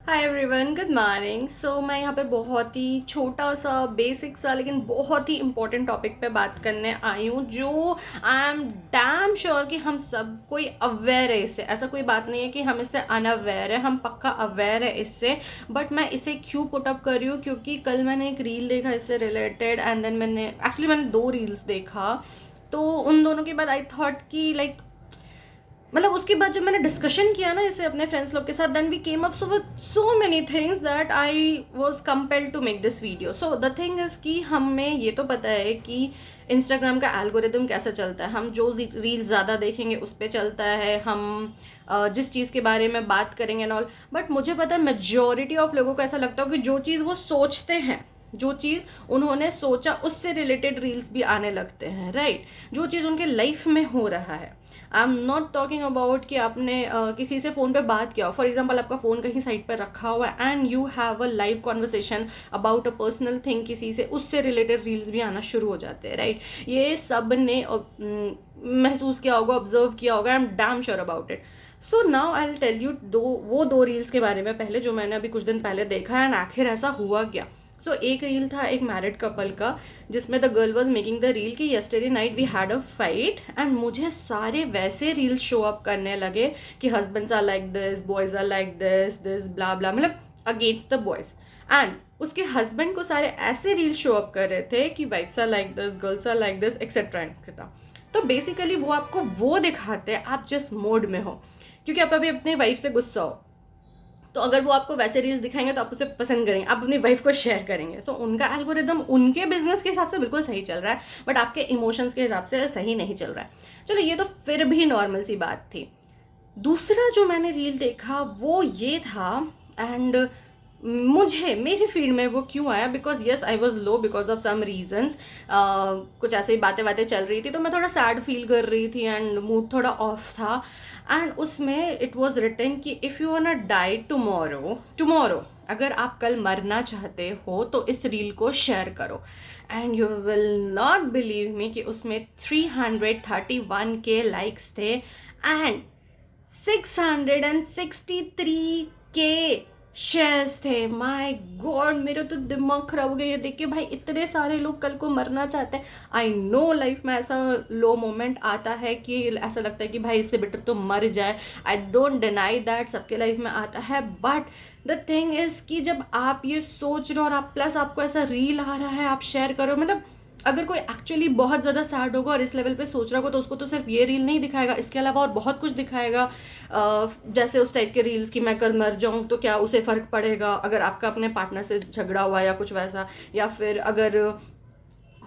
हाय everyone, good morning. So मैं यहाँ पे बहुत ही छोटा सा बेसिक सा लेकिन बहुत ही इम्पोर्टेंट टॉपिक पे बात करने आई हूँ जो आई एम डैम श्योर कि हम सब कोई अवेयर है इससे। ऐसा कोई बात नहीं है कि हम इससे अनअवेयर है, हम पक्का अवेयर है इससे। बट मैं इसे क्यों पुट अप कर रही हूँ क्योंकि कल मैंने एक रील देखा इससे रिलेटेड एंड देन मैंने दो रील्स देखा। तो उन दोनों के बाद आई थॉट कि लाइक मतलब उसके बाद जब मैंने डिस्कशन किया ना इसे अपने फ्रेंड्स लोग के साथ, then we came up so many things that I was compelled to make this video. So the thing is कि हमें ये तो पता है कि इंस्टाग्राम का एल्गोरिदम कैसा चलता है। हम जो रील्स ज़्यादा देखेंगे उस पर चलता है, हम जिस चीज़ के बारे में बात करेंगे एंड ऑल। बट मुझे पता है मेजोरिटी ऑफ लोगों को ऐसा लगता है कि जो चीज़ वो सोचते हैं, जो चीज़ उन्होंने सोचा उससे रिलेटेड रील्स भी आने लगते हैं, राइट। जो चीज़ उनके लाइफ में हो रहा है। आई एम नॉट टॉकिंग अबाउट कि आपने किसी से फ़ोन पे बात किया, फॉर एग्जाम्पल आपका फ़ोन कहीं साइड पर रखा हुआ है and you have a live conversation about a personal thing किसी से, उससे रिलेटेड रील्स भी आना शुरू हो जाते हैं, राइट। ये सब ने महसूस किया होगा, ऑब्जर्व किया होगा, I am damn sure about it. So now I will tell you दो रील्स के बारे में पहले जो मैंने अभी कुछ दिन पहले देखा एंड आखिर ऐसा हुआ क्या। सो एक रील था एक मैरिड कपल का जिसमें the girl was making the reel कि yesterday night we had a fight, and मुझे सारे वैसे रील्स शो अप करने लगे कि husbands are like this, boys are like this blah blah, मतलब अगेंस्ट द बॉयज। एंड उसके हस्बैंड को सारे ऐसे रील शो अप कर रहे थे कि wives are like this, girls are like this, etcetera etcetera. तो बेसिकली वो आपको वो दिखाते हैं आप जिस मोड में हो, क्योंकि आप अभी अपने वाइफ से गुस्सा हो तो अगर वो आपको वैसे रील्स दिखाएंगे तो आप उसे पसंद करेंगे, आप अपनी वाइफ को शेयर करेंगे। सो उनका एल्गोरिदम उनके बिजनेस के हिसाब से बिल्कुल सही चल रहा है, बट आपके इमोशंस के हिसाब से सही नहीं चल रहा है। चलो ये तो फिर भी नॉर्मल सी बात थी। दूसरा जो मैंने रील देखा वो ये था, एंड मुझे मेरे फील्ड में वो क्यों आया, because yes I was low because of some reasons. कुछ ऐसे ही बातें बातें चल रही थी तो मैं थोड़ा सैड फील कर रही थी एंड मूड थोड़ा ऑफ था। एंड उसमें इट वॉज रिटन कि if you want die tomorrow, अगर आप कल मरना चाहते हो तो इस रील को शेयर करो। And you will not believe me कि उसमें 331K लाइक्स थे एंड 663K शेयर्स थे। माय गॉड, मेरे तो दिमाग खराब हो गया ये देख के। भाई इतने सारे लोग कल को मरना चाहते हैं। आई नो लाइफ में ऐसा लो मोमेंट आता है कि ऐसा लगता है कि भाई इससे बेटर तो मर जाए। आई डोंट डिनाई दैट, सबके लाइफ में आता है। बट द थिंग इज कि जब आप ये सोच रहे हो और आप प्लस आपको ऐसा रील आ रहा है आप शेयर करो, मतलब अगर कोई एक्चुअली बहुत ज़्यादा सैड होगा और इस लेवल पे सोच रहा होगा तो उसको तो सिर्फ ये रील नहीं दिखाएगा, इसके अलावा और बहुत कुछ दिखाएगा। जैसे उस टाइप के रील्स कि मैं कल मर जाऊँ तो क्या उसे फ़र्क पड़ेगा, अगर आपका अपने पार्टनर से झगड़ा हुआ या कुछ वैसा, या फिर अगर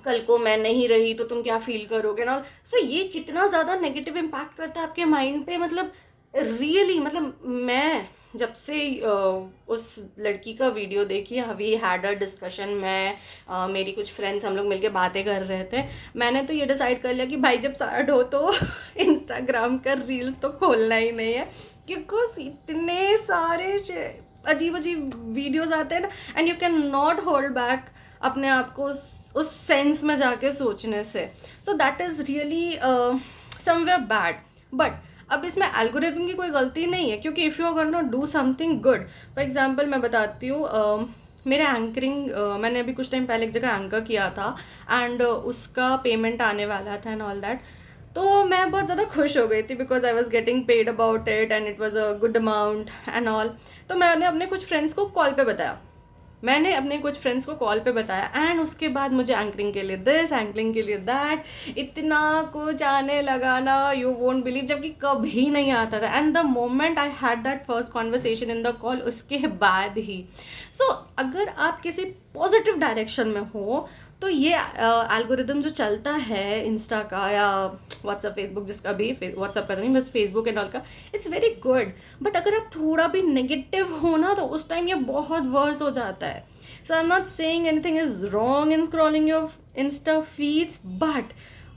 कल को मैं नहीं रही तो तुम क्या फील करोगे ना। सो ये कितना ज़्यादा नेगेटिव इम्पैक्ट करता है आपके माइंड पे, मतलब रियली। मतलब मैं जब से उस लड़की का वीडियो देखी, वी हैड अ डिस्कशन, मैं मेरी कुछ फ्रेंड्स हम लोग मिलके बातें कर रहे थे। मैंने तो ये डिसाइड कर लिया कि भाई जब सैड हो तो इंस्टाग्राम का रील्स तो खोलना ही नहीं है, क्योंकि इतने सारे अजीब अजीब वीडियोस आते हैं ना, एंड यू कैन नॉट होल्ड बैक अपने आप को उस सेंस में जाके सोचने से। So that is really somewhere bad. But अब इसमें एल्गोरिथम की कोई गलती नहीं है, क्योंकि if you are gonna do something good, for example मैं बताती हूँ। मेरे एंकरिंग मैंने अभी कुछ टाइम पहले एक जगह एंकर किया था एंड उसका पेमेंट आने वाला था एंड ऑल दैट। तो मैं बहुत ज़्यादा खुश हो गई थी because I was getting paid about it and it was a good amount and all. तो मैंने अपने कुछ फ्रेंड्स को कॉल पे बताया, एंड उसके बाद मुझे एंकरिंग के लिए दिस, एंकरिंग के लिए दैट, इतना कुछ आने लगा ना, यू वोंट बिलीव, जबकि कभी नहीं आता था। And the moment I had that first conversation in the call, उसके बाद ही अगर आप किसी पॉजिटिव डायरेक्शन में हो तो ये एल्गोरिदम जो चलता है इंस्टा का या व्हाट्सअप फेसबुक, जिसका भी व्हाट्सअप का तो नहीं बस फेसबुक एंड ऑल का, इट्स वेरी गुड। बट अगर आप थोड़ा भी नेगेटिव हो ना तो उस टाइम ये बहुत वर्स हो जाता है। So I am not saying anything is wrong in scrolling your insta feeds, but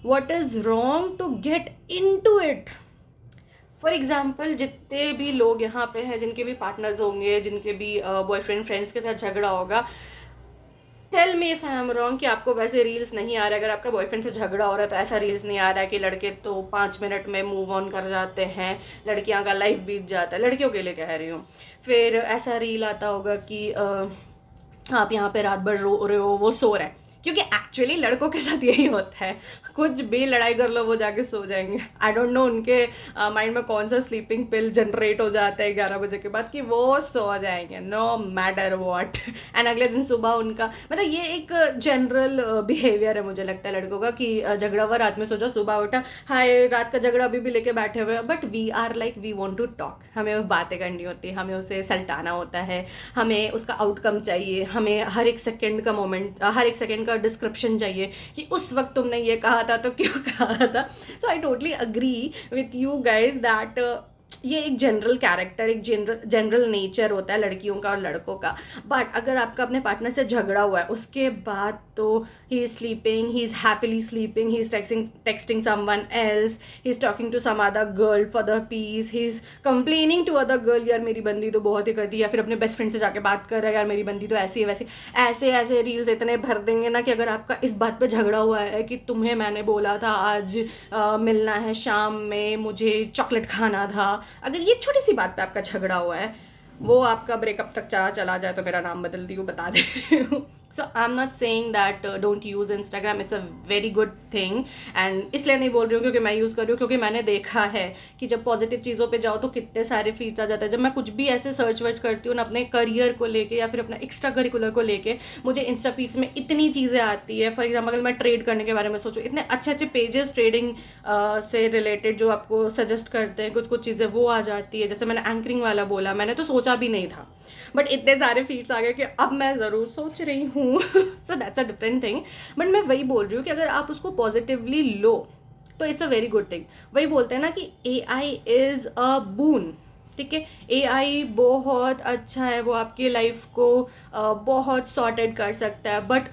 what is wrong to get into it। For example जितने भी लोग यहाँ पे हैं जिनके भी पार्टनर्स होंगे, जिनके भी बॉयफ्रेंड फ्रेंड्स के साथ झगड़ा होगा, tell me if I am wrong कि आपको वैसे रील्स नहीं आ रहा है। अगर आपका बॉयफ्रेंड से झगड़ा हो रहा है तो ऐसा रील्स नहीं आ रहा है कि लड़के तो 5 मिनट में मूव ऑन कर जाते हैं, लड़कियां का लाइफ बीत जाता है, लड़कियों के लिए कह रही हूँ। फिर ऐसा रील आता होगा कि आप यहाँ पे रात भर रो रहे हो, वो सो रहा है, क्योंकि एक्चुअली लड़कों के साथ यही होता है, कुछ भी लड़ाई कर लो वो जाके सो जाएंगे। आई डोंट नो उनके माइंड में कौन सा स्लीपिंग पिल जनरेट हो जाता है 11 बजे के बाद कि वो सो जाएंगे नो मैटर वॉट। एंड अगले दिन सुबह उनका मतलब ये एक जनरल बिहेवियर है मुझे लगता है लड़कों का कि झगड़ा हुआ रात में सो जाओ, सुबह उठा हाय रात का झगड़ा अभी भी लेके बैठे हुए हैं। But we are like we want to talk, हमें वो बातें करनी होती है, हमें उसे सल्टाना होता है, हमें उसका आउटकम चाहिए, हमें हर एक सेकेंड का मोमेंट, हर एक सेकेंड का डिस्क्रिप्शन चाहिए कि उस वक्त तुमने ये कहा था तो क्यों कहा था। So I totally agree with you guys that ये एक जनरल कैरेक्टर, एक जनरल नेचर होता है लड़कियों का और लड़कों का। बट अगर आपका अपने पार्टनर से झगड़ा हुआ है उसके बाद तो he is sleeping, he is happily sleeping, he is texting someone else, he is talking to some other girl for the peace, he is complaining to other girl यार मेरी बंदी तो बहुत ही करती है, या फिर अपने बेस्ट फ्रेंड से जाके बात कर रहा है यार मेरी बंदी तो ऐसी है वैसी। ऐसे ऐसे रील्स इतने भर देंगे ना कि अगर आपका इस बात पे झगड़ा हुआ है कि तुम्हें मैंने बोला था आज मिलना है शाम में, मुझे चॉकलेट खाना था, अगर ये छोटी सी बात पे आपका झगड़ा हुआ है, वो आपका ब्रेकअप तक चला जाए तो मेरा नाम बदल दी हूँ, बता दे रही हूँ। So I am not saying that don't use Instagram, it's a very good thing. And इसलिए नहीं बोल रही हूँ क्योंकि मैं यूज़ कर रही हूँ, क्योंकि मैंने देखा है कि जब पॉजिटिव चीज़ों पे जाओ तो कितने सारे फीड्स आ जाते हैं। जब मैं कुछ भी ऐसे सर्च वर्च करती हूँ ना अपने करियर को लेके या फिर अपना एक्स्ट्रा करिकुलर को लेके, मुझे इंस्टा फीड्स में इतनी चीज़ें आती है। फॉर एग्जाम्पल अगर मैं ट्रेड करने के बारे में सोचूँ, इतने अच्छे अच्छे पेजेस ट्रेडिंग से रिलेटेड जो आपको सजेस्ट करते हैं कुछ कुछ चीज़ें, वो आ जाती है। जैसे मैंने एंकरिंग वाला बोला, मैंने तो सोचा भी नहीं था, बट इतने सारे फीड्स आ गए कि अब मैं ज़रूर सोच रही हूँ। So that's a different thing. But मैं वही बोल रही हूँ कि अगर आप उसको पॉजिटिवली लो तो it's a very good thing. वही बोलते हैं ना कि AI इज़ अ बून, ठीक है। AI बहुत अच्छा है, वो आपकी लाइफ को बहुत सॉर्टेड कर सकता है, but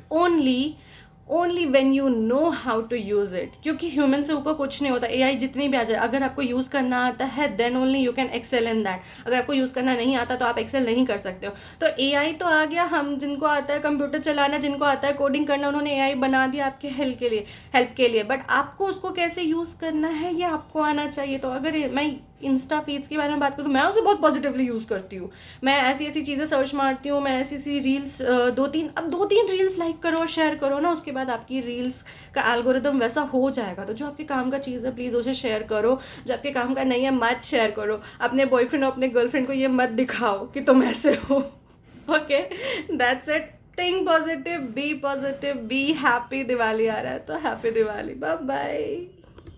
only when you know how to use it, क्योंकि ह्यूमन से ऊपर कुछ नहीं होता। AI जितनी भी आ जाए, अगर आपको यूज़ करना आता है then only you can excel in that. अगर आपको यूज़ करना नहीं आता तो आप एक्सेल नहीं कर सकते हो। तो AI तो आ गया, हम जिनको आता है कंप्यूटर चलाना, जिनको आता है कोडिंग करना, उन्होंने AI बना दिया आपके हेल्प के लिए। बट आपको उसको कैसे यूज़ करना है ये आपको आना चाहिए। तो अगर मैं इंस्टा फीड्स के बारे में बात करूँ, मैं उसे बहुत पॉजिटिवली यूज़ करती हूँ। मैं ऐसी ऐसी चीज़ें सर्च मारती हूँ, मैं ऐसी ऐसी रील्स दो तीन रील्स लाइक करो और शेयर करो ना, उसके बाद आपकी रील्स का एल्गोरिदम वैसा हो जाएगा। तो जो आपके काम का चीज़ है प्लीज़ उसे शेयर करो, जो आपके काम का नहीं है मत शेयर करो। अपने बॉयफ्रेंड और अपने गर्लफ्रेंड को ये मत दिखाओ कि तुम ऐसे हो। Okay, that's it. Think positive, be happy. Diwali आ रहा है तो हैप्पी दिवाली, बाय बाय।